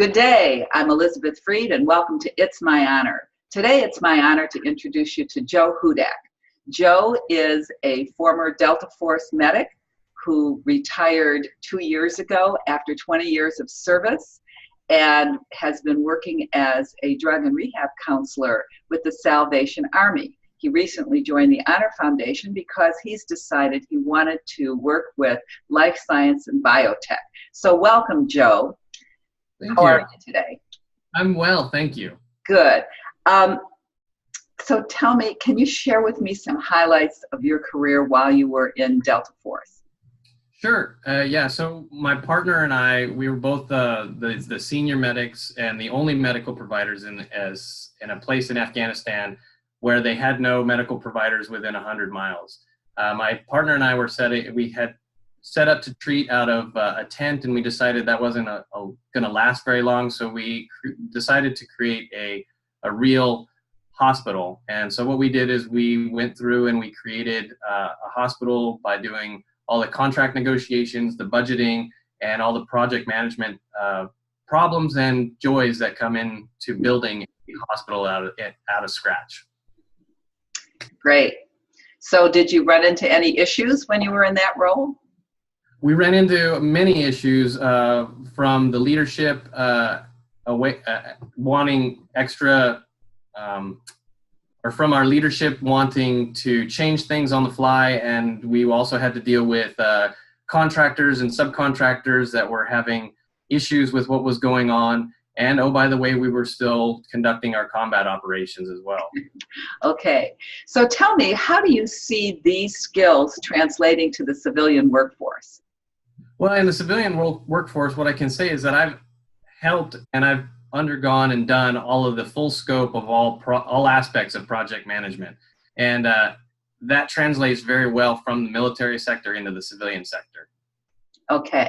Good day, I'm Elizabeth Freed and welcome to It's My Honor. Today it's my honor to introduce you to Joe Hudak. Joe is a former Delta Force medic who retired 2 years ago after 20 years of service and has been working as a drug and rehab counselor with the Salvation Army. He recently joined the Honor Foundation because he's decided he wanted to work with life science and biotech. So welcome, Joe. Thank How you. are you today? I'm well, thank you. Good. So tell me, can you share with me some highlights of your career while you were in Delta Force? Sure. Yeah. So my partner and I, we were both the senior medics and the only medical providers in a place in Afghanistan where they had no medical providers within 100 miles. My partner and I we had set up to treat out of a tent, and we decided that wasn't going to last very long. So we decided to create a real hospital. And so what we did is we went through and we created a hospital by doing all the contract negotiations, the budgeting, and all the project management problems and joys that come into building a hospital out of scratch. Great. So did you run into any issues when you were in that role? We ran into many issues from the leadership wanting extra, or from our leadership wanting to change things on the fly, and we also had to deal with contractors and subcontractors that were having issues with what was going on. And oh, by the way, we were still conducting our combat operations as well. Okay, so tell me, how do you see these skills translating to the civilian workforce? Well, in the civilian workforce, what I can say is that I've helped and I've undergone and done all of the full scope of all aspects of project management. And that translates very well from the military sector into the civilian sector. Okay.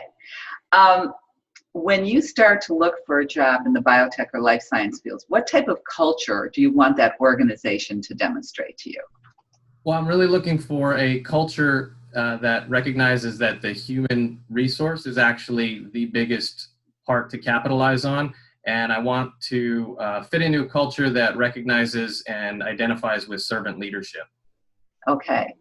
When you start to look for a job in the biotech or life science fields, what type of culture do you want that organization to demonstrate to you? Well, I'm really looking for a culture that recognizes that the human resource is actually the biggest part to capitalize on. And I want to fit into a culture that recognizes and identifies with servant leadership. Okay.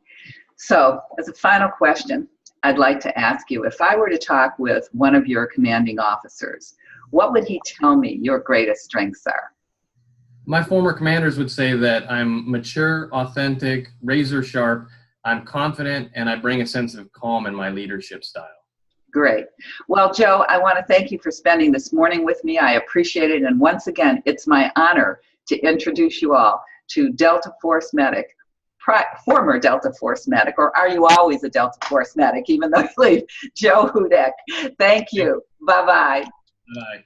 So as a final question, I'd like to ask you, if I were to talk with one of your commanding officers, what would he tell me your greatest strengths are? My former commanders would say that I'm mature, authentic, razor sharp, I'm confident, and I bring a sense of calm in my leadership style. Great. Well, Joe, I want to thank you for spending this morning with me. I appreciate it. And once again, it's my honor to introduce you all to Delta Force medic, former Delta Force medic, or are you always a Delta Force medic, even though you leave, Joe Hudak. Thank you. Bye-bye. Bye.